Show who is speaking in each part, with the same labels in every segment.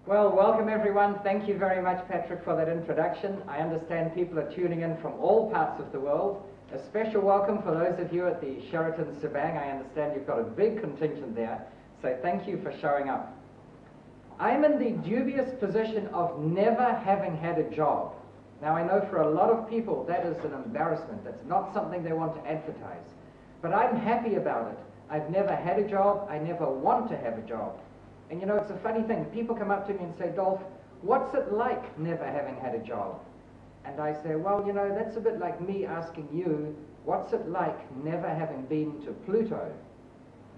Speaker 1: Well, welcome everyone. Thank you very much, Patrick, for that introduction. I understand people are tuning in from all parts of the world. A special welcome for those of you at the Sheraton Sabang. I understand you've got a big contingent there, so thank you for showing up. I'm in the dubious position of never having had a job. Now, I know for a lot of people that is an embarrassment. That's not something they want to advertise. But I'm happy about it. I've never had a job. I never want to have a job. And you know, it's a funny thing. People come up to me and say, Dolph, what's it like never having had a job? And I say, well, you know, that's a bit like me asking you, what's it like never having been to Pluto?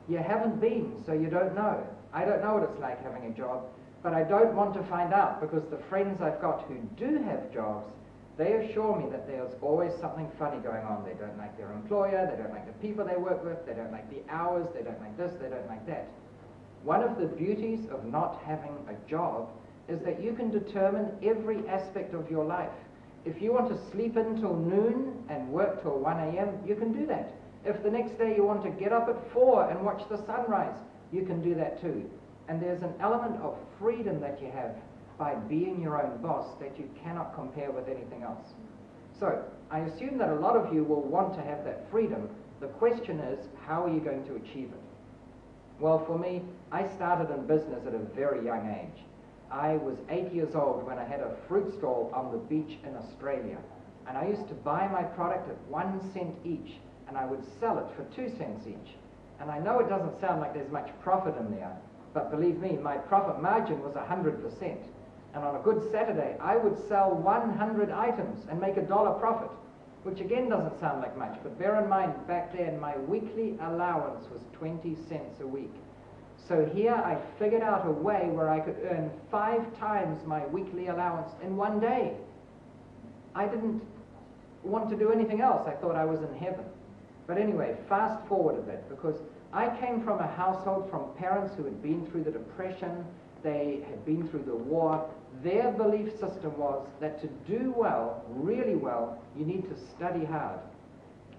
Speaker 1: You haven't been, so you don't know. I don't know what it's like having a job, but I don't want to find out, because the friends I've got who do have jobs, they assure me that there's always something funny going on. They don't like their employer, they don't like the people they work with, they don't like the hours, they don't like this, they don't like that. One of the beauties of not having a job is that you can determine every aspect of your life. If you want to sleep in till noon and work till 1 a.m., you can do that. If the next day you want to get up at 4 and watch the sunrise, you can do that too. And there's an element of freedom that you have by being your own boss that you cannot compare with anything else. So, I assume that a lot of you will want to have that freedom. The question is, how are you going to achieve it? Well, for me, I started in business at a very young age. I was 8 years old when I had a fruit stall on the beach in Australia. And I used to buy my product at 1 cent each, and I would sell it for 2 cents each. And I know it doesn't sound like there's much profit in there, but believe me, my profit margin was 100%. And on a good Saturday, I would sell 100 items and make $1 profit, which again doesn't sound like much, but bear in mind, back then, my weekly allowance was 20 cents a week. So here I figured out a way where I could earn 5 times my weekly allowance in 1 day. I didn't want to do anything else. I thought I was in heaven. But anyway, fast forward a bit, because I came from a household from parents who had been through the Depression, they had been through the war. Their belief system was that to do well, really well, you need to study hard.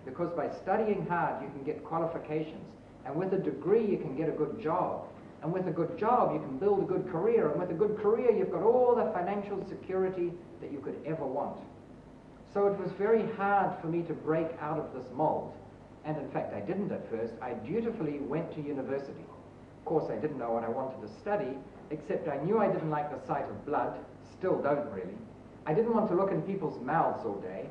Speaker 1: Because by studying hard, you can get qualifications. And with a degree, you can get a good job. And with a good job, you can build a good career. And with a good career, you've got all the financial security that you could ever want. So it was very hard for me to break out of this mold. And in fact, I didn't at first. I dutifully went to university. Of course, I didn't know what I wanted to study, except I knew I didn't like the sight of blood. Still don't really. I didn't want to look in people's mouths all day.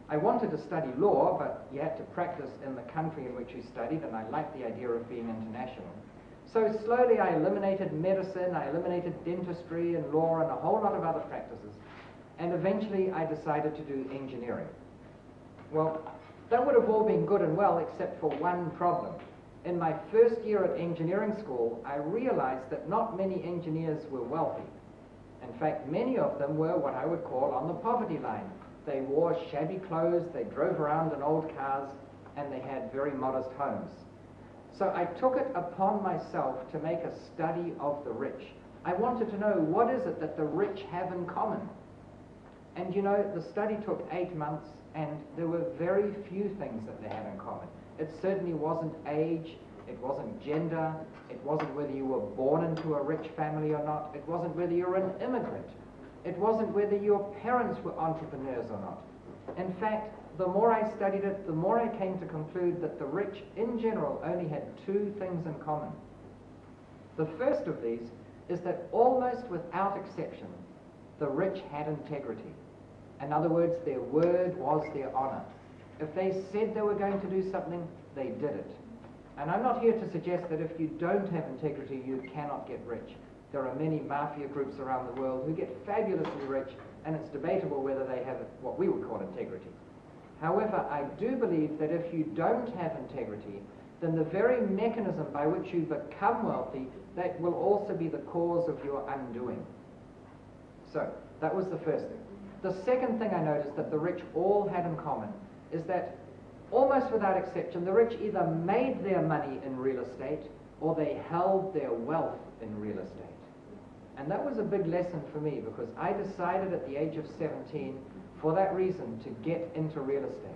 Speaker 1: I wanted to study law, but you had to practice in the country in which you studied, and I liked the idea of being international. So slowly I eliminated medicine, I eliminated dentistry and law and a whole lot of other practices. And eventually I decided to do engineering. Well, that would have all been good and well, except for one problem. In my first year at engineering school, I realized that not many engineers were wealthy. In fact, many of them were what I would call on the poverty line. They wore shabby clothes, they drove around in old cars, and they had very modest homes. So I took it upon myself to make a study of the rich. I wanted to know, what is it that the rich have in common? And you know, the study took 8 months, and there were very few things that they had in common. It certainly wasn't age, it wasn't gender, it wasn't whether you were born into a rich family or not, it wasn't whether you were an immigrant, it wasn't whether your parents were entrepreneurs or not. In fact, the more I studied it, the more I came to conclude that the rich in general only had 2 things in common. The first of these is that almost without exception, the rich had integrity. In other words, their word was their honor. If they said they were going to do something, they did it. And I'm not here to suggest that if you don't have integrity, you cannot get rich. There are many mafia groups around the world who get fabulously rich, and it's debatable whether they have what we would call integrity. However, I do believe that if you don't have integrity, then the very mechanism by which you become wealthy, that will also be the cause of your undoing. So, that was the first thing. The second thing I noticed that the rich all had in common is that almost without exception, the rich either made their money in real estate or they held their wealth in real estate. And that was a big lesson for me, because I decided at the age of 17, for that reason, to get into real estate,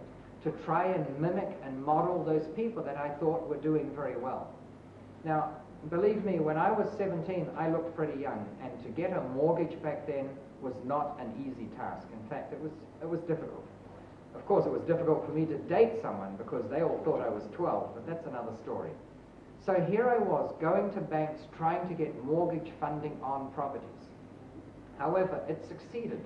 Speaker 1: to try and mimic and model those people that I thought were doing very well. Now, believe me, when I was 17, I looked pretty young, and to get a mortgage back then was not an easy task. In fact, it was difficult. Of course, it was difficult for me to date someone because they all thought I was 12, but that's another story. So here I was, going to banks, trying to get mortgage funding on properties. However, it succeeded.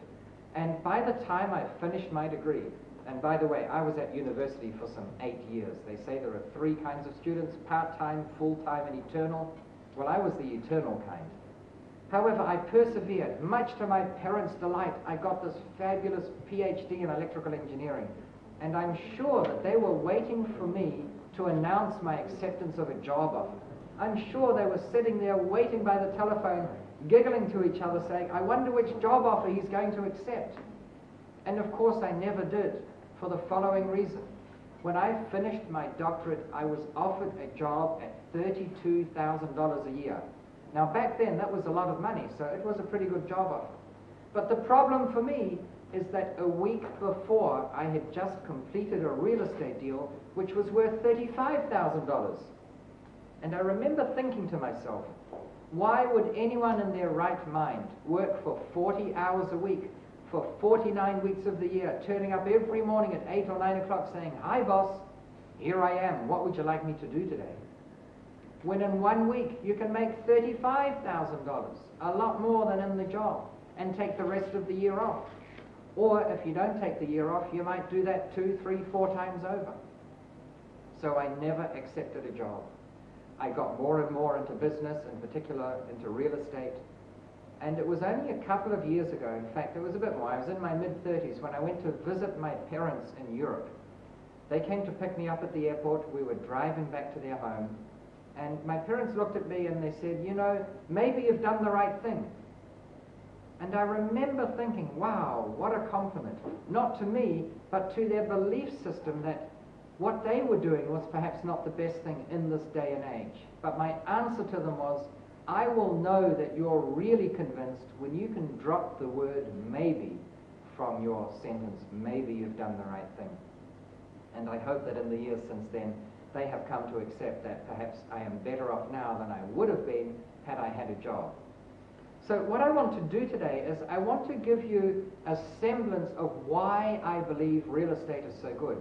Speaker 1: And by the time I finished my degree, and by the way, I was at university for some 8 years. They say there are 3 kinds of students: part-time, full-time, and eternal. Well, I was the eternal kind. However, I persevered. Much to my parents' delight, I got this fabulous PhD in electrical engineering. And I'm sure that they were waiting for me to announce my acceptance of a job offer. I'm sure they were sitting there waiting by the telephone, giggling to each other, saying, I wonder which job offer he's going to accept. And of course I never did, for the following reason. When I finished my doctorate, I was offered a job at $32,000 a year. Now back then that was a lot of money, so it was a pretty good job offer. But the problem for me is that a week before I had just completed a real estate deal which was worth $35,000. And I remember thinking to myself, why would anyone in their right mind work for 40 hours a week for 49 weeks of the year, turning up every morning at 8 or 9 o'clock saying, hi boss, here I am, what would you like me to do today? When in 1 week you can make $35,000, a lot more than in the job, and take the rest of the year off. Or if you don't take the year off, you might do that 2, 3, 4 times over. So I never accepted a job. I got more and more into business, in particular into real estate. And it was only a couple of years ago, in fact it was a bit more, I was in my mid-30s when I went to visit my parents in Europe. They came to pick me up at the airport, we were driving back to their home, and my parents looked at me and they said, you know, maybe you've done the right thing. And I remember thinking, wow, what a compliment. Not to me, but to their belief system that what they were doing was perhaps not the best thing in this day and age. But my answer to them was, I will know that you're really convinced when you can drop the word maybe from your sentence. Maybe you've done the right thing. And I hope that in the years since then, they have come to accept that perhaps I am better off now than I would have been had I had a job. So what I want to do today is I want to give you a semblance of why I believe real estate is so good.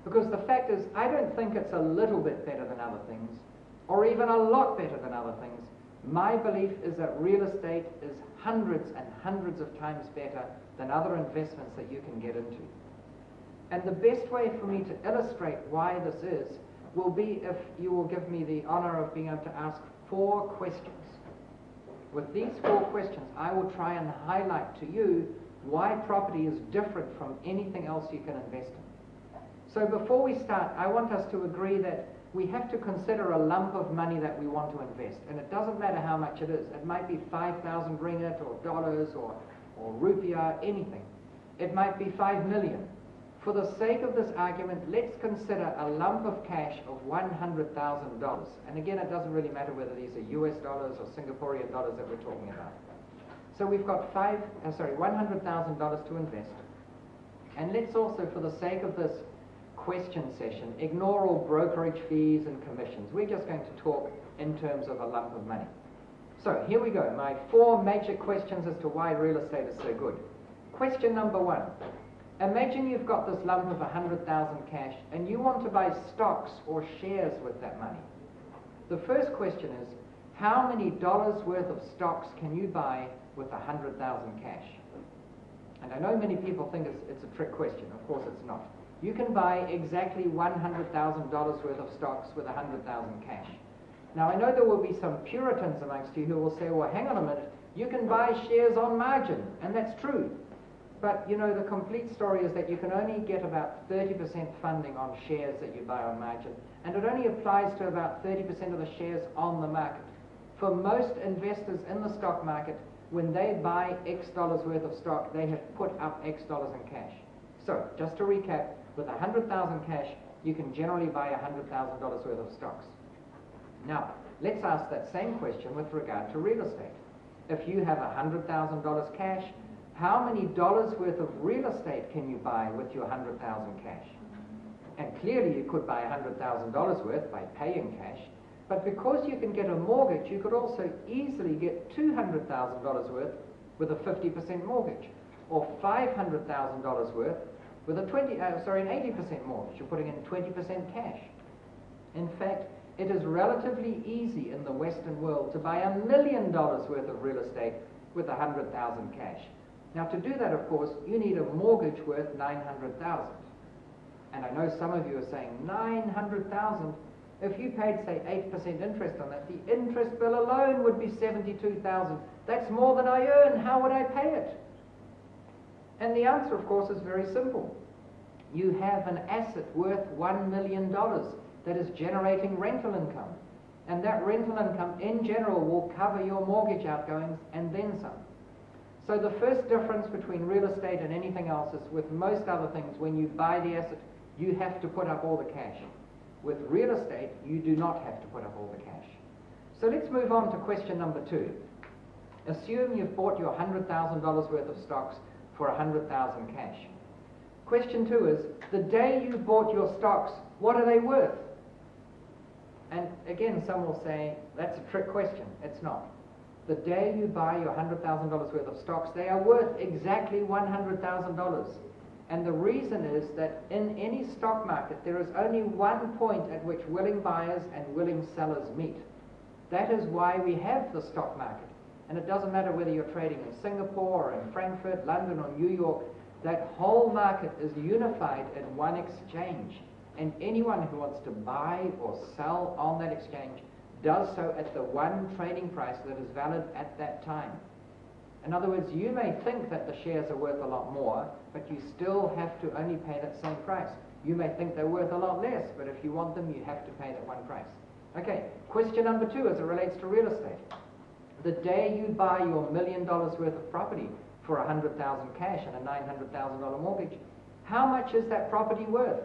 Speaker 1: Because the fact is, I don't think it's a little bit better than other things, or even a lot better than other things. My belief is that real estate is hundreds and hundreds of times better than other investments that you can get into. And the best way for me to illustrate why this is will be if you will give me the honor of being able to ask 4 questions. With these 4 questions, I will try and highlight to you why property is different from anything else you can invest in. So before we start, I want us to agree that we have to consider a lump of money that we want to invest. And it doesn't matter how much it is. It might be 5,000 ringgit or dollars or rupiah, anything. It might be 5 million. For the sake of this argument, let's consider a lump of cash of $100,000. And again, it doesn't really matter whether these are US dollars or Singaporean dollars that we're talking about. So we've got $100,000 to invest. And let's also, for the sake of this question session, ignore all brokerage fees and commissions. We're just going to talk in terms of a lump of money. So here we go, my 4 major questions as to why real estate is so good. Question number 1. Imagine you've got this lump of 100,000 cash and you want to buy stocks or shares with that money. The first question is, how many dollars worth of stocks can you buy with 100,000 cash? And I know many people think it's a trick question. Of course it's not. You can buy exactly $100,000 worth of stocks with 100,000 cash. Now I know there will be some Puritans amongst you who will say, well, hang on a minute, you can buy shares on margin, and that's true. But you know, the complete story is that you can only get about 30% funding on shares that you buy on margin, and it only applies to about 30% of the shares on the market. For most investors in the stock market, when they buy X dollars worth of stock, they have put up X dollars in cash. So, just to recap, with 100,000 cash, you can generally buy $100,000 worth of stocks. Now, let's ask that same question with regard to real estate. If you have $100,000 cash, how many dollars worth of real estate can you buy with your 100,000 cash? And clearly you could buy $100,000 worth by paying cash, But because you can get a mortgage, you could also easily get $200,000 worth with a 50% mortgage, or $500,000 worth with an 80% mortgage. You're putting in 20% cash. In fact, it is relatively easy in the Western world to buy $1 million worth of real estate with $100,000 cash. Now, to do that, of course, you need a mortgage worth $900,000. And I know some of you are saying, $900,000? If you paid, say, 8% interest on that, the interest bill alone would be $72,000. That's more than I earn. How would I pay it? And the answer, of course, is very simple. You have an asset worth $1 million that is generating rental income. And that rental income, in general, will cover your mortgage outgoings and then some. So the first difference between real estate and anything else is, with most other things, when you buy the asset, you have to put up all the cash. With real estate, you do not have to put up all the cash. So let's move on to question number 2. Assume you've bought your $100,000 worth of stocks for $100,000 cash. Question 2 is, the day you bought your stocks, what are they worth? And again, some will say, that's a trick question. It's not. The day you buy your $100,000 worth of stocks, they are worth exactly $100,000. And the reason is that in any stock market, there is only one point at which willing buyers and willing sellers meet. That is why we have the stock market. And it doesn't matter whether you're trading in Singapore or in Frankfurt, London or New York, that whole market is unified in one exchange. And anyone who wants to buy or sell on that exchange does so at the one trading price that is valid at that time. In other words, you may think that the shares are worth a lot more, but you still have to only pay that same price. You may think they're worth a lot less, but if you want them, you have to pay that one price. Okay, question number 2 as it relates to real estate. The day you buy your $1 million worth of property for $100,000 cash and a $900,000 mortgage, how much is that property worth?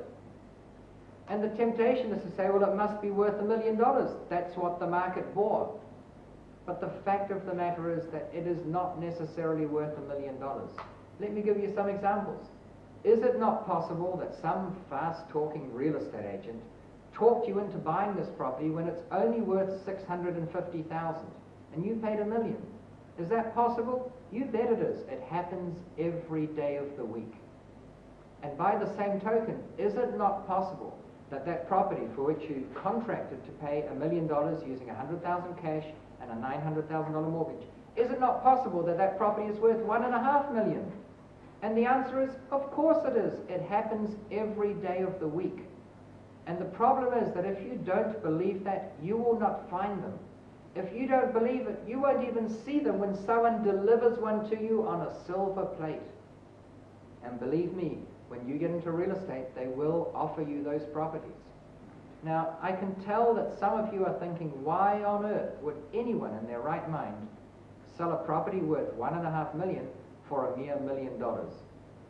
Speaker 1: And the temptation is to say, well, it must be worth $1 million. That's what the market bore. But the fact of the matter is that it is not necessarily worth $1 million. Let me give you some examples. Is it not possible that some fast-talking real estate agent talked you into buying this property when it's only worth $650,000 and you paid $1 million? Is that possible? You bet it is. It happens every day of the week. And by the same token, is it not possible that that property for which you contracted to pay $1 million using $100,000 cash and a $900,000 mortgage, is it not possible that that property is worth $1.5 million? And the answer is, of course it is. It happens every day of the week. And the problem is that if you don't believe that, you will not find them. If you don't believe it, you won't even see them when someone delivers one to you on a silver plate. And believe me, when you get into real estate, they will offer you those properties. Now, I can tell that some of you are thinking, why on earth would anyone in their right mind sell a property worth $1.5 million for a mere $1 million?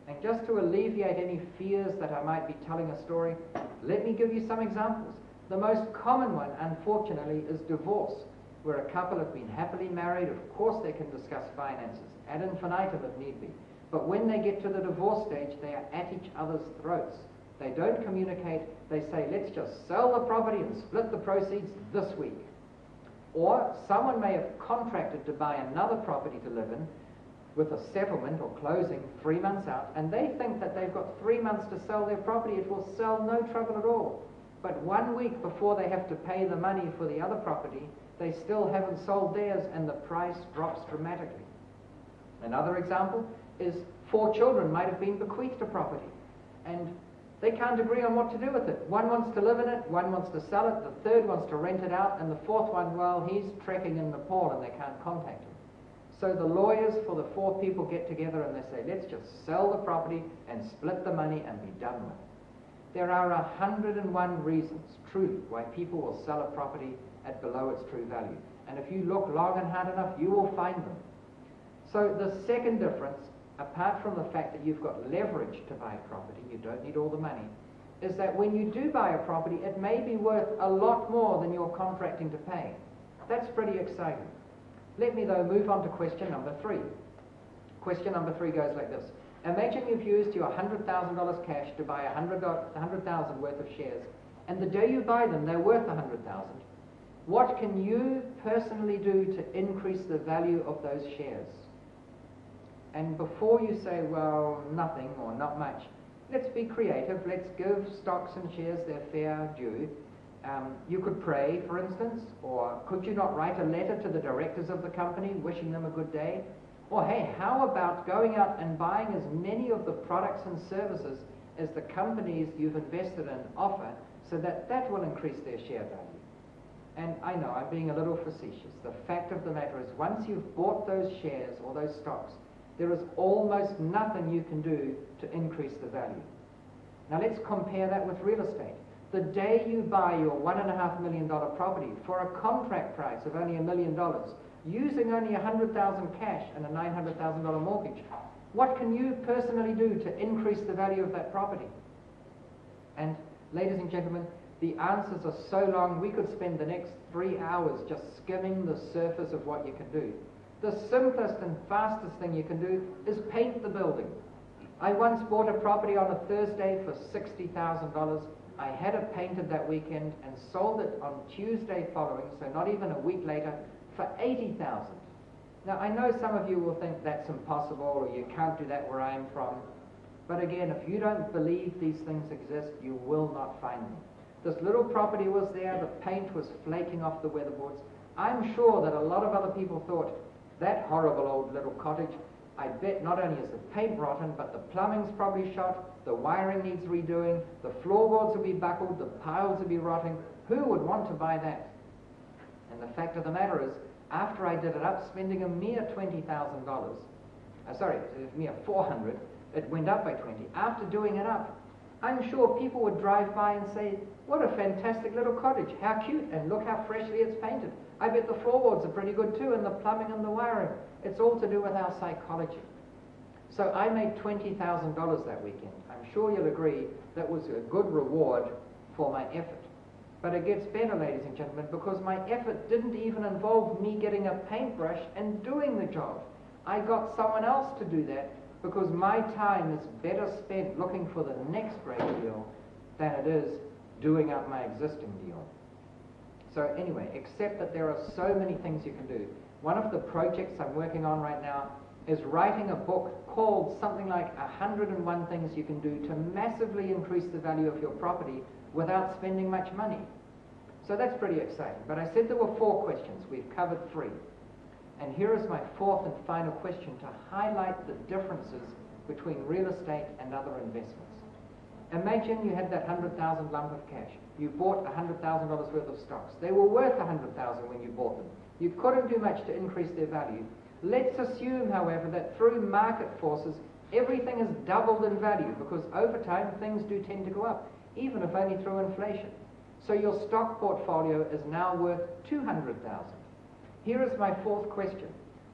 Speaker 1: And just to alleviate any fears that I might be telling a story, let me give you some examples. The most common one, unfortunately, is divorce, where a couple have been happily married. Of course they can discuss finances, ad infinitum if need be. But when they get to the divorce stage, they are at each other's throats. They don't communicate. They say, let's just sell the property and split the proceeds this week. Or someone may have contracted to buy another property to live in with a settlement or closing 3 months out, and they think that they've got 3 months to sell their property. It will sell no trouble at all. But 1 week before they have to pay the money for the other property, they still haven't sold theirs, and the price drops dramatically. Another example is 4 children might have been bequeathed a property, and they can't agree on what to do with it. One wants to live in it, one wants to sell it, the third wants to rent it out, and the fourth one, well, he's trekking in Nepal and they can't contact him. So the lawyers for the 4 people get together and they say, let's just sell the property and split the money and be done with it. There are 101 reasons, truly, why people will sell a property at below its true value. And if you look long and hard enough, you will find them. So the second difference, apart from the fact that you've got leverage to buy property, you don't need all the money, is that when you do buy a property, it may be worth a lot more than you're contracting to pay. That's pretty exciting. Let me, though, move on to question number 3. Question number 3 goes like this. Imagine you've used your $100,000 cash to buy $100,000 worth of shares, and the day you buy them, they're worth $100,000. What can you personally do to increase the value of those shares? And before you say, well, nothing or not much, let's be creative. Let's give stocks and shares their fair due. You could pray, for instance, or could you not write a letter to the directors of the company wishing them a good day? Or hey, how about going out and buying as many of the products and services as the companies you've invested in offer, so that that will increase their share value? And I know I'm being a little facetious. The fact of the matter is, once you've bought those shares or those stocks, there is almost nothing you can do to increase the value. Now let's compare that with real estate. The day you buy your $1.5 million property for a contract price of only $1 million, using only $100,000 cash and a $900,000 mortgage, what can you personally do to increase the value of that property? And ladies and gentlemen, the answers are so long, we could spend the next 3 hours just skimming the surface of what you can do. The simplest and fastest thing you can do is paint the building. I once bought a property on a Thursday for $60,000. I had it painted that weekend and sold it on Tuesday following, so not even a week later, for $80,000. Now I know some of you will think that's impossible or you can't do that where I'm from. But again, if you don't believe these things exist, you will not find them. This little property was there, the paint was flaking off the weatherboards. I'm sure that a lot of other people thought, that horrible old little cottage, I bet not only is the paint rotten, but the plumbing's probably shot, the wiring needs redoing, the floorboards will be buckled, the piles will be rotting. Who would want to buy that? And the fact of the matter is, after I did it up, spending a mere $20,000, mere $400, it went up by 20. After doing it up, I'm sure people would drive by and say, what a fantastic little cottage, how cute, and look how freshly it's painted. I bet the floorboards are pretty good too, and the plumbing and the wiring. It's all to do with our psychology. So I made $20,000 that weekend. I'm sure you'll agree that was a good reward for my effort. But it gets better, ladies and gentlemen, because my effort didn't even involve me getting a paintbrush and doing the job. I got someone else to do that, because my time is better spent looking for the next great deal than it is doing up my existing deal. So anyway, except that there are so many things you can do. One of the projects I'm working on right now is writing a book called something like 101 Things You Can Do to Massively Increase the Value of Your Property Without Spending Much Money. So that's pretty exciting. But I said there were 4 questions. We've covered 3. And here is my 4th and final question to highlight the differences between real estate and other investments. Imagine you had that $100,000 lump of cash. You bought $100,000 worth of stocks. They were worth $100,000 when you bought them. You couldn't do much to increase their value. Let's assume, however, that through market forces, everything has doubled in value, because over time things do tend to go up, even if only through inflation. So your stock portfolio is now worth $200,000. Here is my 4th question.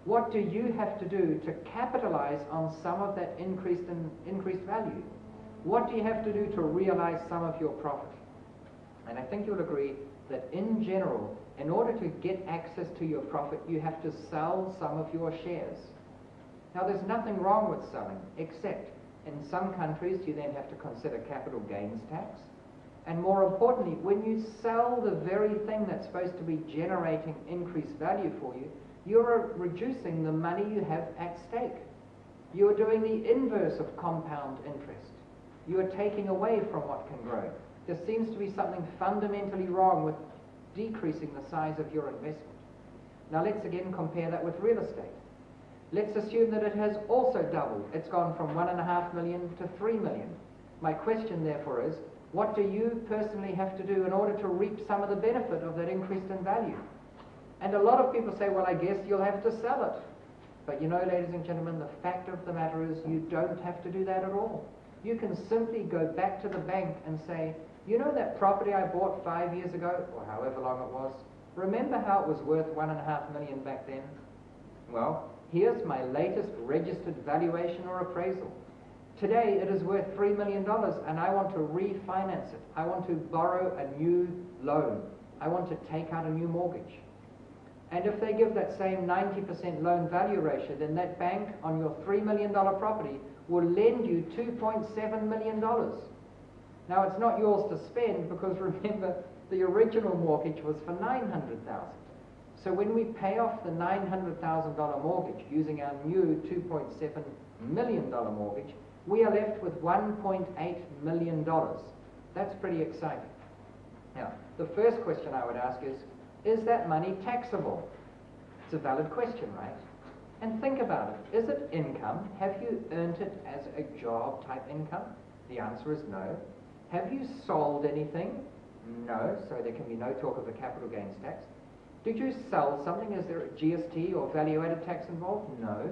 Speaker 1: What do you have to do to capitalize on some of that increased value? What do you have to do to realize some of your profit? And I think you'll agree that in general, in order to get access to your profit, you have to sell some of your shares. Now there's nothing wrong with selling, except in some countries you then have to consider capital gains tax. And more importantly, when you sell the very thing that's supposed to be generating increased value for you, you're reducing the money you have at stake. You are doing the inverse of compound interest. You are taking away from what can grow. There seems to be something fundamentally wrong with decreasing the size of your investment. Now let's again compare that with real estate. Let's assume that it has also doubled. It's gone from $1.5 million to $3 million. My question therefore is, what do you personally have to do in order to reap some of the benefit of that increase in value? And a lot of people say, well, I guess you'll have to sell it. But you know, ladies and gentlemen, the fact of the matter is you don't have to do that at all. You can simply go back to the bank and say, you know that property I bought 5 years ago, or however long it was, remember how it was worth $1.5 million back then? Well, here's my latest registered valuation or appraisal. Today it is worth $3 million and I want to refinance it. I want to borrow a new loan. I want to take out a new mortgage. And if they give that same 90% loan value ratio, then that bank on your $3 million property will lend you $2.7 million. Now it's not yours to spend, because remember, the original mortgage was for $900,000. So when we pay off the $900,000 mortgage using our new $2.7 million mortgage, we are left with $1.8 million. That's pretty exciting. Now, the first question I would ask is that money taxable? It's a valid question, right? And think about it. Is it income? Have you earned it as a job type income? The answer is no. Have you sold anything? No, so there can be no talk of a capital gains tax. Did you sell something? Is there a GST or value-added tax involved? No.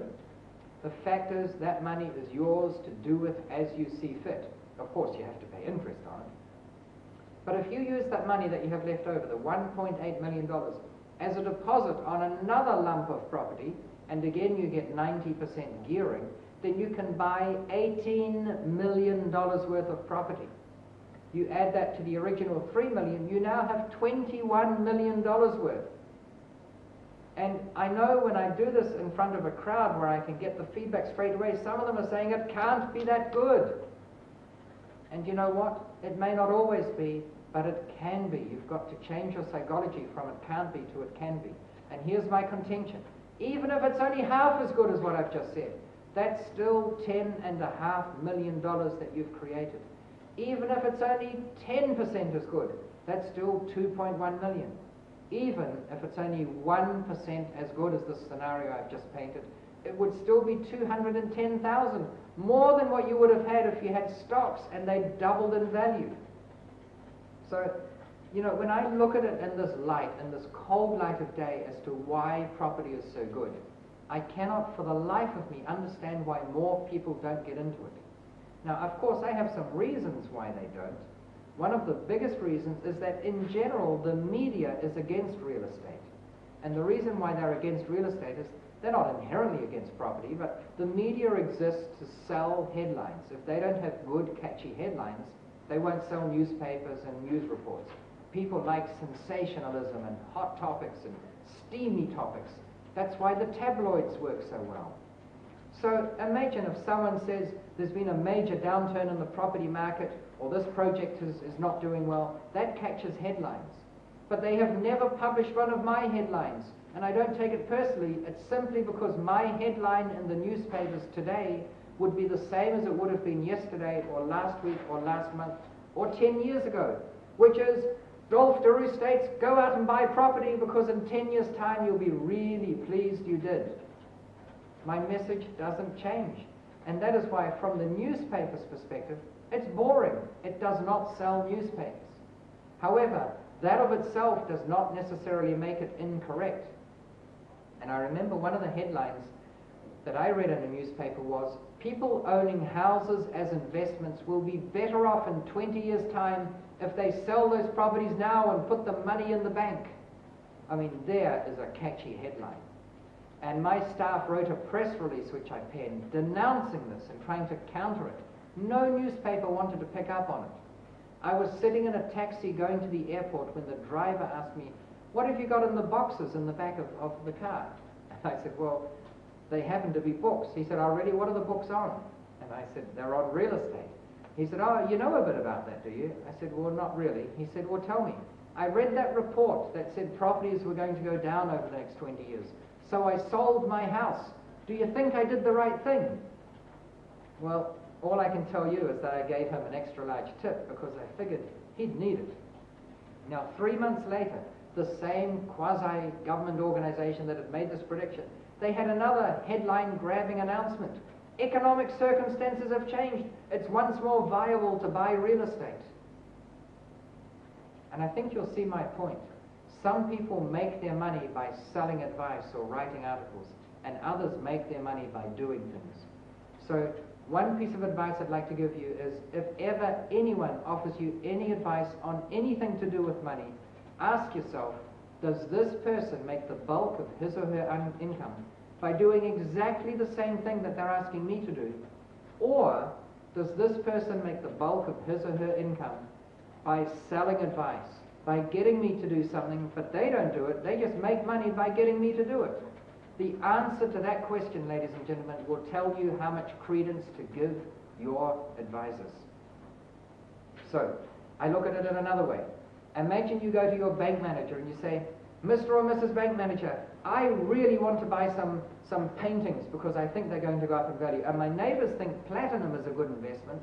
Speaker 1: The fact is that money is yours to do with as you see fit. Of course, you have to pay interest on it. But if you use that money that you have left over, the $1.8 million, as a deposit on another lump of property, and again you get 90% gearing, then you can buy $18 million worth of property. You add that to the original $3 million, you now have $21 million worth. And I know when I do this in front of a crowd where I can get the feedback straight away, some of them are saying it can't be that good. And you know what? It may not always be, but it can be. You've got to change your psychology from it can't be to it can be. And here's my contention. Even if it's only half as good as what I've just said, that's still $10.5 million that you've created. Even if it's only 10% as good, that's still $2.1 million. Even if it's only 1% as good as the scenario I've just painted, it would still be $210,000, more than what you would have had if you had stocks and they doubled in value. So, you know, when I look at it in this light, in this cold light of day as to why property is so good, I cannot for the life of me understand why more people don't get into it. Now, of course, I have some reasons why they don't. One of the biggest reasons is that in general, the media is against real estate. And the reason why they're against real estate is they're not inherently against property, but the media exists to sell headlines. If they don't have good, catchy headlines, they won't sell newspapers and news reports. People like sensationalism and hot topics and steamy topics. That's why the tabloids work so well. So imagine if someone says there's been a major downturn in the property market, or this project is not doing well, that catches headlines. But they have never published one of my headlines, and I don't take it personally. It's simply because my headline in the newspapers today would be the same as it would have been yesterday, or last week, or last month, or 10 years ago, which is, Dolph Daru states, go out and buy property because in 10 years' time you'll be really pleased you did. My message doesn't change. And that is why, from the newspaper's perspective, it's boring. It does not sell newspapers. However, that of itself does not necessarily make it incorrect. And I remember one of the headlines that I read in a newspaper was, people owning houses as investments will be better off in 20 years' time if they sell those properties now and put the money in the bank. I mean, there is a catchy headline. And my staff wrote a press release, which I penned, denouncing this and trying to counter it. No newspaper wanted to pick up on it. I was sitting in a taxi going to the airport when the driver asked me, what have you got in the boxes in the back of the car? And I said, well, they happen to be books. He said, oh, really, what are the books on? And I said, they're on real estate. He said, oh, you know a bit about that, do you? I said, well, not really. He said, well, tell me. I read that report that said properties were going to go down over the next 20 years. So I sold my house. Do you think I did the right thing? Well, all I can tell you is that I gave him an extra large tip because I figured he'd need it. Now, 3 months later, the same quasi-government organization that had made this prediction, they had another headline-grabbing announcement. Economic circumstances have changed. It's once more viable to buy real estate. And I think you'll see my point. Some people make their money by selling advice or writing articles, and others make their money by doing things. So one piece of advice I'd like to give you is, if ever anyone offers you any advice on anything to do with money, ask yourself, does this person make the bulk of his or her income by doing exactly the same thing that they're asking me to do? Or does this person make the bulk of his or her income by selling advice, by getting me to do something, but they don't do it, they just make money by getting me to do it? The answer to that question, ladies and gentlemen, will tell you how much credence to give your advisors. So, I look at it in another way. Imagine you go to your bank manager and you say, Mr. or Mrs. Bank Manager, I really want to buy some paintings because I think they're going to go up in value. And my neighbors think platinum is a good investment.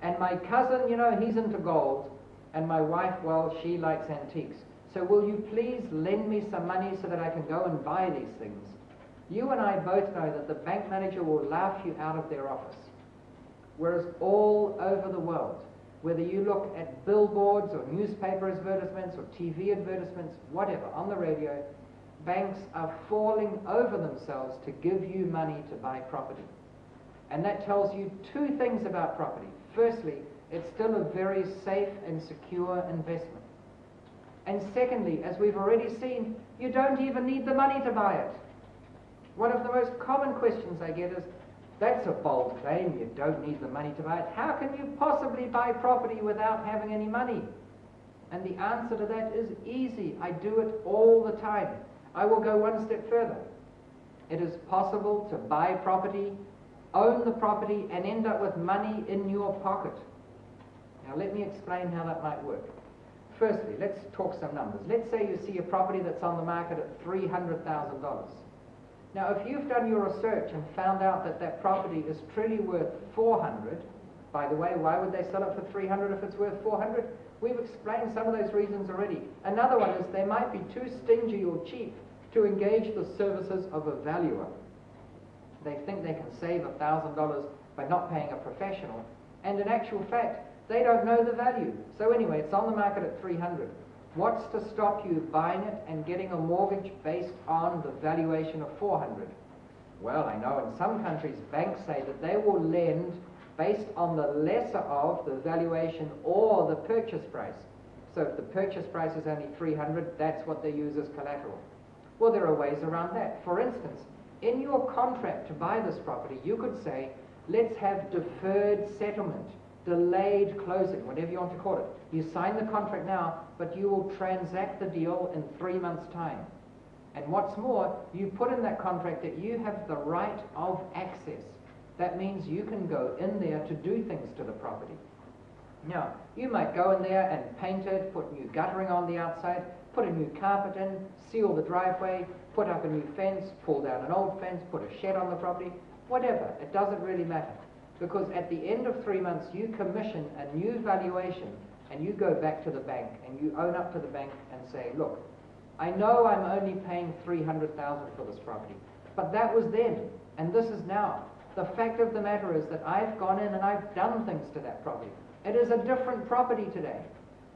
Speaker 1: And my cousin, you know, he's into gold. And my wife, well, she likes antiques. So will you please lend me some money so that I can go and buy these things? You and I both know that the bank manager will laugh you out of their office. Whereas all over the world, whether you look at billboards or newspaper advertisements or TV advertisements, whatever, on the radio, banks are falling over themselves to give you money to buy property. And that tells you two things about property. Firstly, it's still a very safe and secure investment. And secondly, as we've already seen, you don't even need the money to buy it. One of the most common questions I get is, that's a bold claim, you don't need the money to buy it. How can you possibly buy property without having any money? And the answer to that is easy. I do it all the time. I will go one step further. It is possible to buy property, own the property, and end up with money in your pocket. Now let me explain how that might work. Firstly, let's talk some numbers. Let's say you see a property that's on the market at $300,000. Now, if you've done your research and found out that that property is truly worth $400, by the way, why would they sell it for $300 if it's worth $400? We've explained some of those reasons already. Another one is they might be too stingy or cheap to engage the services of a valuer. They think they can save $1,000 by not paying a professional, and in actual fact, they don't know the value. So anyway, it's on the market at $300. What's to stop you buying it and getting a mortgage based on the valuation of $400? Well, I know in some countries banks say that they will lend based on the lesser of the valuation or the purchase price. So if the purchase price is only $300, that's what they use as collateral. Well, there are ways around that. For instance, in your contract to buy this property, you could say, let's have deferred settlement, delayed closing, whatever you want to call it. You sign the contract now, but you will transact the deal in 3 months' time. And what's more, you put in that contract that you have the right of access. That means you can go in there to do things to the property. Now, you might go in there and paint it, put new guttering on the outside, put a new carpet in, seal the driveway, put up a new fence, pull down an old fence, put a shed on the property, whatever. It doesn't really matter. Because at the end of 3 months, you commission a new valuation and you go back to the bank and you own up to the bank and say, look, I know I'm only paying $300,000 for this property, but that was then and this is now. The fact of the matter is that I've gone in and I've done things to that property. It is a different property today.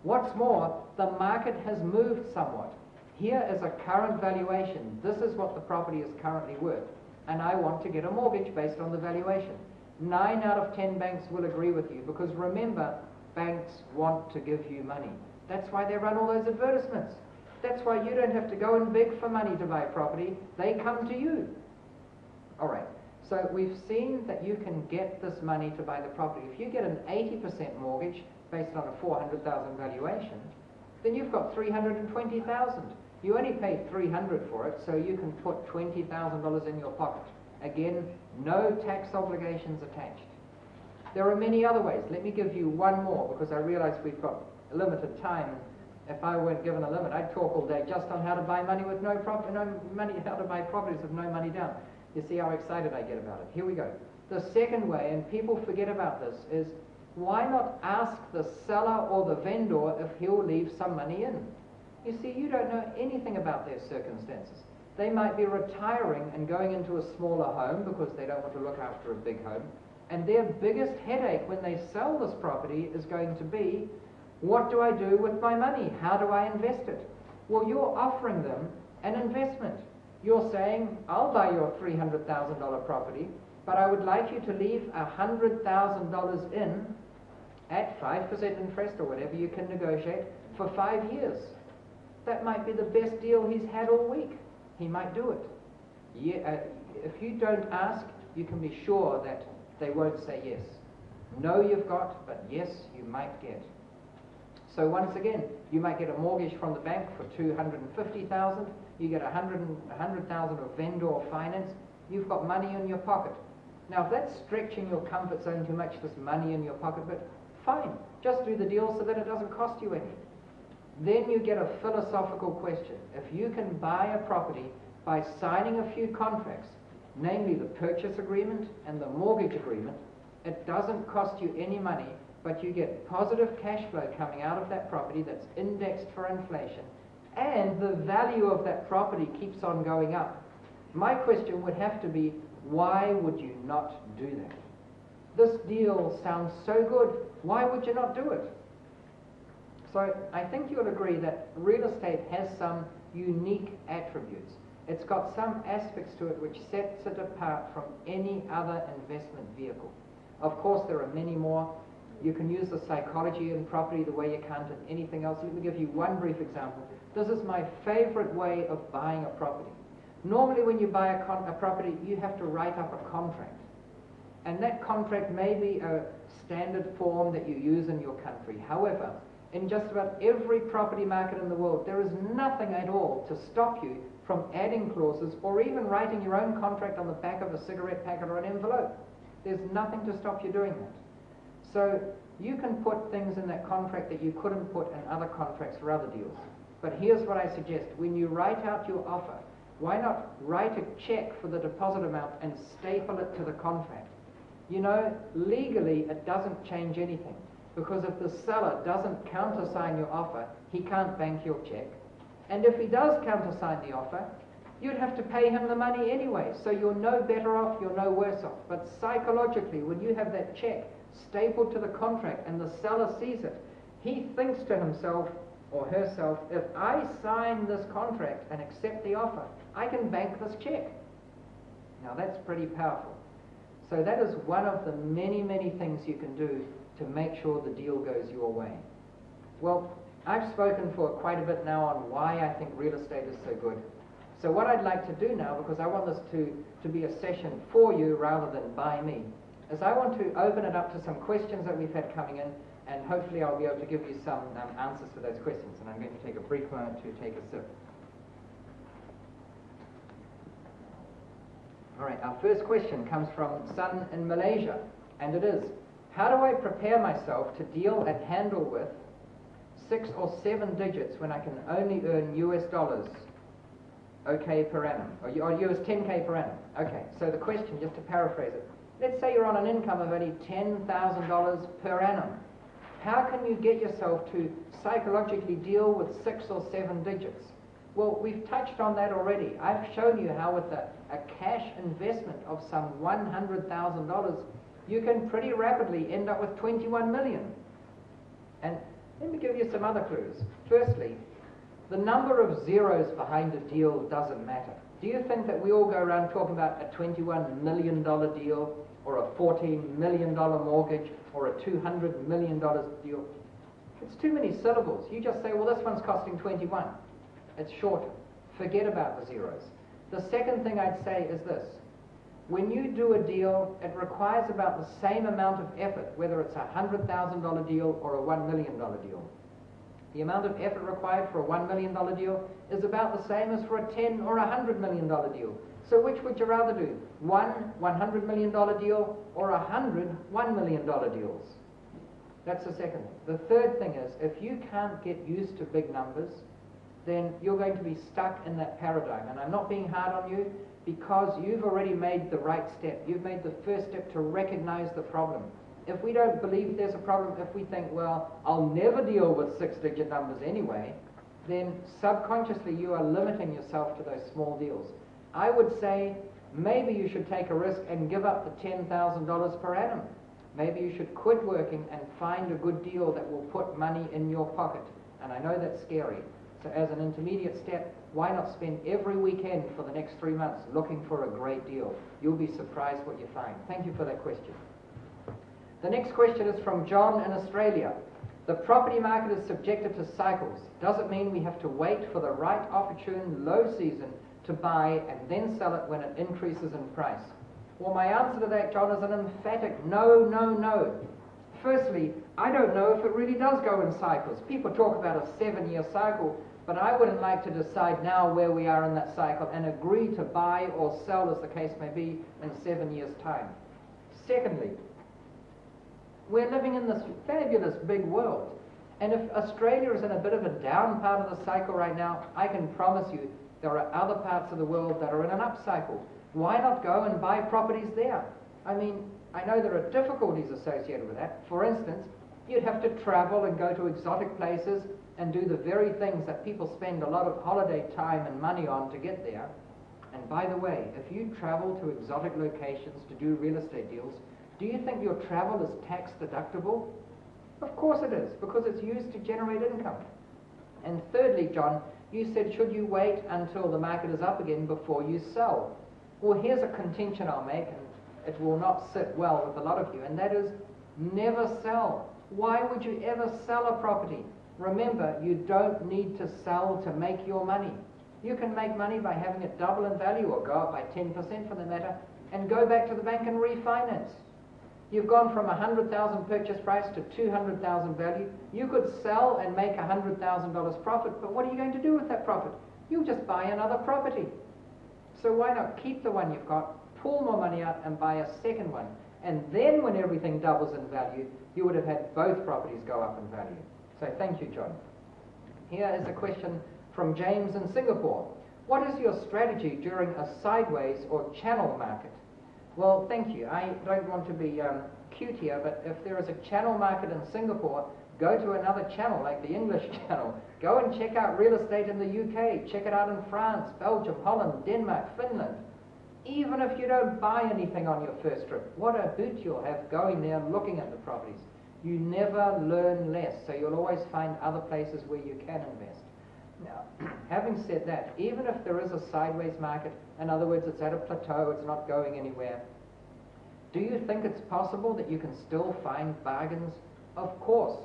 Speaker 1: What's more, the market has moved somewhat. Here is a current valuation. This is what the property is currently worth. And I want to get a mortgage based on the valuation. 9 out of 10 banks will agree with you because remember, banks want to give you money. That's why they run all those advertisements. That's why you don't have to go and beg for money to buy property. They come to you. All right. So we've seen that you can get this money to buy the property. If you get an 80% mortgage based on a $400,000 valuation, then you've got $320,000. You only paid $300 for it, so you can put $20,000 in your pocket. Again, no tax obligations attached. There are many other ways. Let me give you one more because I realize we've got a limited time. If I weren't given a limit, I'd talk all day just on how to buy money with no money, how to buy properties with no money down. You see how excited I get about it. Here we go. The second way, and people forget about this, is why not ask the seller or the vendor if he'll leave some money in? You see, you don't know anything about their circumstances. They might be retiring and going into a smaller home because they don't want to look after a big home. And their biggest headache when they sell this property is going to be, what do I do with my money? How do I invest it? Well, you're offering them an investment. You're saying, I'll buy your $300,000 property, but I would like you to leave $100,000 in at 5% interest or whatever you can negotiate for 5 years. That might be the best deal he's had all week. He might do it. Yeah, if you don't ask, you can be sure that they won't say yes. No, you've got, but yes, you might get. So once again, you might get a mortgage from the bank for $250,000. You get $100,000 of vendor finance. You've got money in your pocket. Now, if that's stretching your comfort zone too much, this money in your pocket, but fine, just do the deal so that it doesn't cost you any. then you get a philosophical question. If you can buy a property by signing a few contracts, namely the purchase agreement and the mortgage agreement, it doesn't cost you any money, but you get positive cash flow coming out of that property that's indexed for inflation, and the value of that property keeps on going up. My question would have to be, why would you not do that? This deal sounds so good, why would you not do it? So I think you'll agree that real estate has some unique attributes. It's got some aspects to it which sets it apart from any other investment vehicle. Of course, there are many more. You can use the psychology in property the way you can't in anything else. Let me give you one brief example. This is my favorite way of buying a property. Normally when you buy a property, you have to write up a contract. And that contract may be a standard form that you use in your country. However, in just about every property market in the world, there is nothing at all to stop you from adding clauses or even writing your own contract on the back of a cigarette packet or an envelope. There's nothing to stop you doing that. So you can put things in that contract that you couldn't put in other contracts for other deals. But here's what I suggest. When you write out your offer, why not write a check for the deposit amount and staple it to the contract? You know, legally it doesn't change anything, because if the seller doesn't countersign your offer, he can't bank your check. And if he does countersign the offer, you'd have to pay him the money anyway, so you're no better off, you're no worse off. But psychologically, when you have that check stapled to the contract and the seller sees it, he thinks to himself or herself, if I sign this contract and accept the offer, I can bank this check. Now that's pretty powerful. So that is one of the many, many things you can do to make sure the deal goes your way. Well, I've spoken for quite a bit now on why I think real estate is so good. So what I'd like to do now, because I want this to be a session for you rather than by me, is I want to open it up to some questions that we've had coming in, and hopefully I'll be able to give you some answers to those questions. And I'm going to take a brief moment to take a sip. All right, our first question comes from Sun in Malaysia, and it is, how do I prepare myself to deal and handle with 6 or 7 digits when I can only earn US dollars, okay, per annum, or US 10K per annum? Okay, so the question, just to paraphrase it, let's say you're on an income of only $10,000 per annum. How can you get yourself to psychologically deal with 6 or 7 digits? Well, we've touched on that already. I've shown you how with a cash investment of some $100,000, you can pretty rapidly end up with 21 million. And let me give you some other clues. Firstly, the number of zeros behind a deal doesn't matter. Do you think that we all go around talking about a $21 million deal, or a $14 million mortgage, or a $200 million deal? It's too many syllables. You just say, well, this one's costing 21. It's shorter. Forget about the zeros. The second thing I'd say is this. When you do a deal, it requires about the same amount of effort, whether it's a $100,000 deal or a $1 million deal. The amount of effort required for a $1 million deal is about the same as for a $10 or a $100 million deal. So which would you rather do? One $100 million deal or 100 $1 million deals? That's the second thing. The third thing is, if you can't get used to big numbers, then you're going to be stuck in that paradigm. And I'm not being hard on you, because you've already made the right step. You've made the first step to recognize the problem. If we don't believe there's a problem, if we think, well, I'll never deal with 6-digit numbers anyway, then subconsciously you are limiting yourself to those small deals. I would say maybe you should take a risk and give up the $10,000 per annum. Maybe you should quit working and find a good deal that will put money in your pocket. And I know that's scary. So as an intermediate step, why not spend every weekend for the next 3 months looking for a great deal? You'll be surprised what you find. Thank you for that question. The next question is from John in Australia. The property market is subjected to cycles. Does it mean we have to wait for the right opportune low season to buy and then sell it when it increases in price? Well, my answer to that, John, is an emphatic no, no, no. Firstly, I don't know if it really does go in cycles. People talk about a 7-year cycle, but I wouldn't like to decide now where we are in that cycle and agree to buy or sell, as the case may be, in 7 years' time. Secondly, we're living in this fabulous big world, And if Australia is in a bit of a down part of the cycle right now, I can promise you there are other parts of the world that are in an up cycle. Why not go and buy properties there? I mean, I know there are difficulties associated with that. For instance, you'd have to travel and go to exotic places and do the very things that people spend a lot of holiday time and money on to get there. And by the way, if you travel to exotic locations to do real estate deals, do you think your travel is tax deductible? Of course it is, because it's used to generate income. And thirdly, John, you said, should you wait until the market is up again before you sell? Well, here's a contention I'll make, and it will not sit well with a lot of you, and that is never sell. Why would you ever sell a property? Remember, you don't need to sell to make your money. You can make money by having it double in value, or go up by 10% for the matter, and go back to the bank and refinance. You've gone from $100,000 purchase price to $200,000 value. You could sell and make $100,000 profit, but what are you going to do with that profit? You'll just buy another property. So why not keep the one you've got, pull more money out and buy a second one, and then when everything doubles in value, you would have had both properties go up in value. So thank you, John. Here is a question from James in Singapore. What is your strategy during a sideways or channel market? Well, thank you. I don't want to be cute here, but if there is a channel market in Singapore, go to another channel like the English channel. Go and check out real estate in the UK. Check it out in France, Belgium, Holland, Denmark, Finland. Even if you don't buy anything on your first trip, what a hoot you'll have going there and looking at the properties. You never learn less, so you'll always find other places where you can invest. Now, having said that, even if there is a sideways market, in other words, it's at a plateau, it's not going anywhere, do you think it's possible that you can still find bargains? Of course,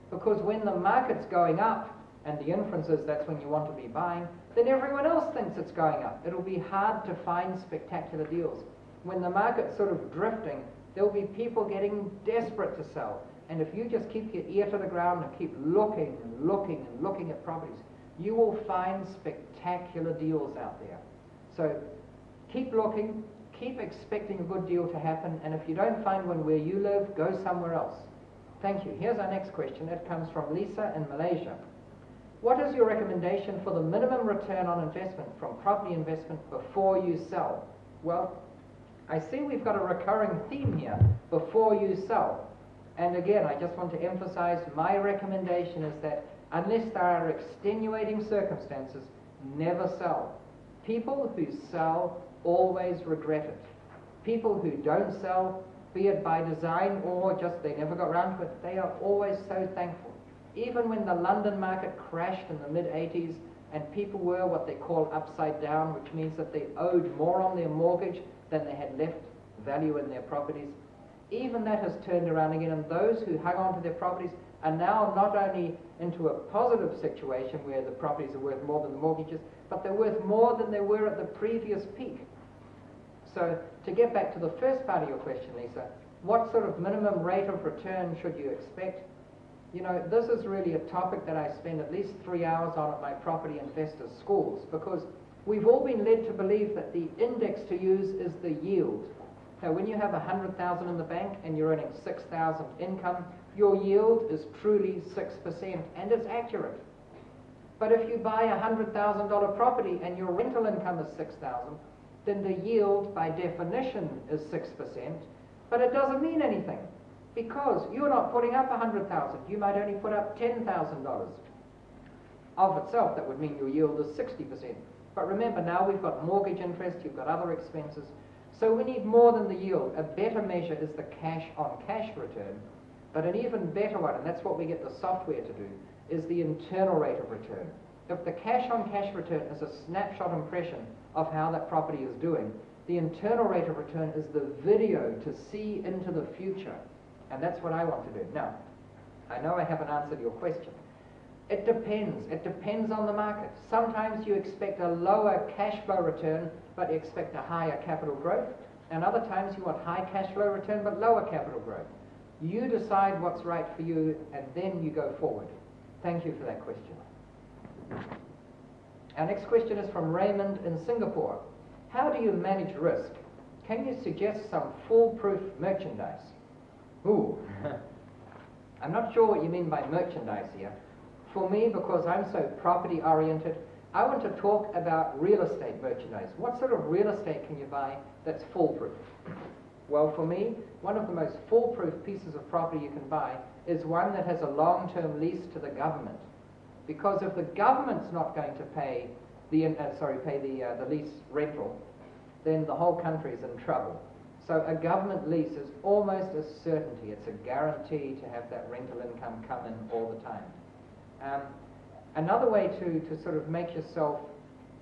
Speaker 1: because when the market's going up, and the inference is that's when you want to be buying, then everyone else thinks it's going up. It'll be hard to find spectacular deals. When the market's sort of drifting, there'll be people getting desperate to sell. And if you just keep your ear to the ground and keep looking and looking and looking at properties, you will find spectacular deals out there. So keep looking, keep expecting a good deal to happen, and if you don't find one where you live, go somewhere else. Thank you. Here's our next question. It comes from Lisa in Malaysia. What is your recommendation for the minimum return on investment from property investment before you sell? Well, I see we've got a recurring theme here, before you sell. And again, I just want to emphasize my recommendation is that unless there are extenuating circumstances, never sell. People who sell always regret it. People who don't sell, be it by design or just they never got around to it, they are always so thankful. Even when the London market crashed in the mid-80s and people were what they call upside down, which means that they owed more on their mortgage than they had left value in their properties, even that has turned around again, and those who hung on to their properties are now not only into a positive situation where the properties are worth more than the mortgages, but they're worth more than they were at the previous peak. So to get back to the first part of your question, Lisa, what sort of minimum rate of return should you expect? You know, this is really a topic that I spend at least 3 hours on at my property investors' schools, because we've all been led to believe that the index to use is the yield. Now, when you have $100,000 in the bank and you're earning $6,000 income, your yield is truly 6%, and it's accurate. But if you buy a $100,000 property and your rental income is $6,000, then the yield by definition is 6%, but it doesn't mean anything because you're not putting up $100,000. You might only put up $10,000. Of itself, that would mean your yield is 60%. But remember, now we've got mortgage interest, you've got other expenses, so we need more than the yield. A better measure is the cash-on-cash return, but an even better one, and that's what we get the software to do, is the internal rate of return. If the cash-on-cash return is a snapshot impression of how that property is doing, the internal rate of return is the video to see into the future, and that's what I want to do. Now, I know I haven't answered your question. It depends. It depends on the market. Sometimes you expect a lower cash flow return, but you expect a higher capital growth, and other times you want high cash flow return, but lower capital growth. You decide what's right for you, and then you go forward. Thank you for that question. Our next question is from Raymond in Singapore. How do you manage risk? Can you suggest some foolproof merchandise? Ooh. I'm not sure what you mean by merchandise here. For me, because I'm so property oriented, I want to talk about real estate merchandise. What sort of real estate can you buy that's foolproof? Well, for me, one of the most foolproof pieces of property you can buy is one that has a long-term lease to the government. Because if the government's not going to pay the lease rental, then the whole country is in trouble. So a government lease is almost a certainty. It's a guarantee to have that rental income come in all the time. Another way to sort of make yourself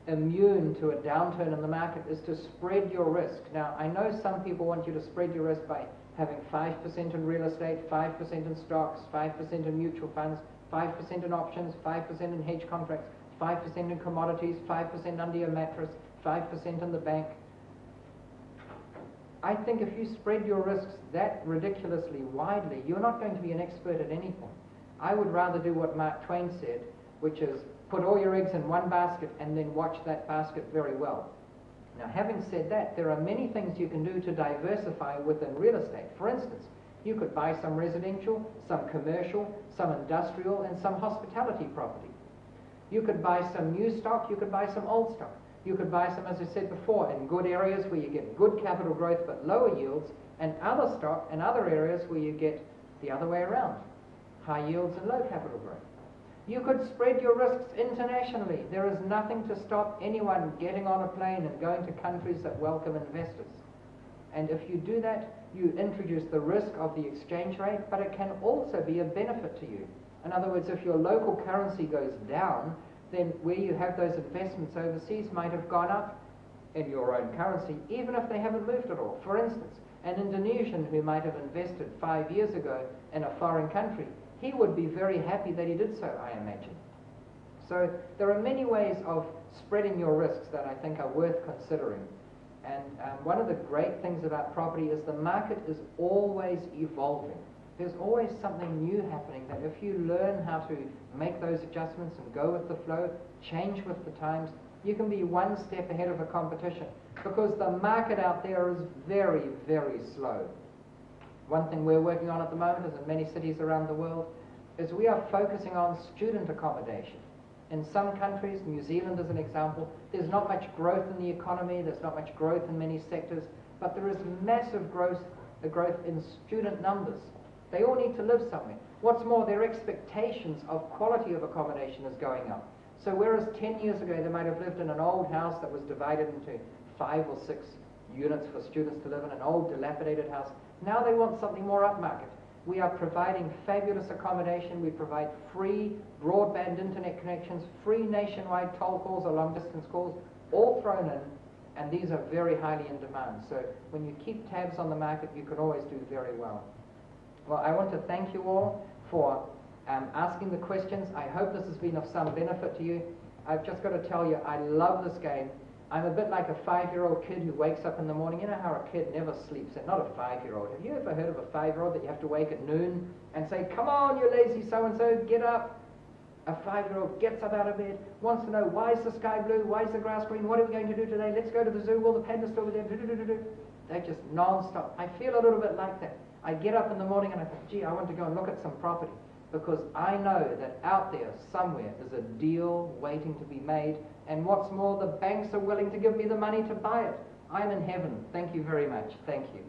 Speaker 1: immune to a downturn in the market is to spread your risk. Now, I know some people want you to spread your risk by having 5% in real estate, 5% in stocks, 5% in mutual funds, 5% in options, 5% in hedge contracts, 5% in commodities, 5% under your mattress, 5% in the bank. I think if you spread your risks that ridiculously widely, you're not going to be an expert at anything. I would rather do what Mark Twain said, which is put all your eggs in one basket and then watch that basket very well. Now, having said that, there are many things you can do to diversify within real estate. For instance, you could buy some residential, some commercial, some industrial, and some hospitality property. You could buy some new stock, you could buy some old stock. You could buy some, as I said before, in good areas where you get good capital growth but lower yields, and other stock in other areas where you get the other way around, high yields and low capital growth. You could spread your risks internationally. There is nothing to stop anyone getting on a plane and going to countries that welcome investors. And if you do that, you introduce the risk of the exchange rate, but it can also be a benefit to you. In other words, if your local currency goes down, then where you have those investments overseas might have gone up in your own currency, even if they haven't moved at all. For instance, an Indonesian who might have invested 5 years ago in a foreign country, he would be very happy that he did so, I imagine. So there are many ways of spreading your risks that I think are worth considering. And one of the great things about property is the market is always evolving. There's always something new happening that if you learn how to make those adjustments and go with the flow, change with the times, you can be one step ahead of the competition, because the market out there is very, very slow. One thing we're working on at the moment, as in many cities around the world, is we are focusing on student accommodation. In some countries, New Zealand as an example, there's not much growth in the economy, there's not much growth in many sectors, but there is massive growth in student numbers. They all need to live somewhere. What's more, their expectations of quality of accommodation is going up. So whereas 10 years ago they might have lived in an old house that was divided into 5 or 6 units for students to live in, an old dilapidated house, now they want something more upmarket. We are providing fabulous accommodation. We provide free broadband internet connections, free nationwide toll calls or long distance calls, all thrown in, and these are very highly in demand. So when you keep tabs on the market, you can always do very well. Well, I want to thank you all for asking the questions. I hope this has been of some benefit to you. I've just got to tell you, I love this game. I'm a bit like a 5-year-old kid who wakes up in the morning. You know how a kid never sleeps, and not a 5-year-old. Have you ever heard of a 5-year-old that you have to wake at noon and say, come on, you lazy so-and-so, get up? A 5-year-old gets up out of bed, wants to know, why is the sky blue? Why is the grass green? What are we going to do today? Let's go to the zoo. Will the pandas still be there? They're just non-stop. I feel a little bit like that. I get up in the morning and I think, gee, I want to go and look at some property, because I know that out there somewhere is a deal waiting to be made, and what's more, the banks are willing to give me the money to buy it. I'm in heaven. Thank you very much. Thank you.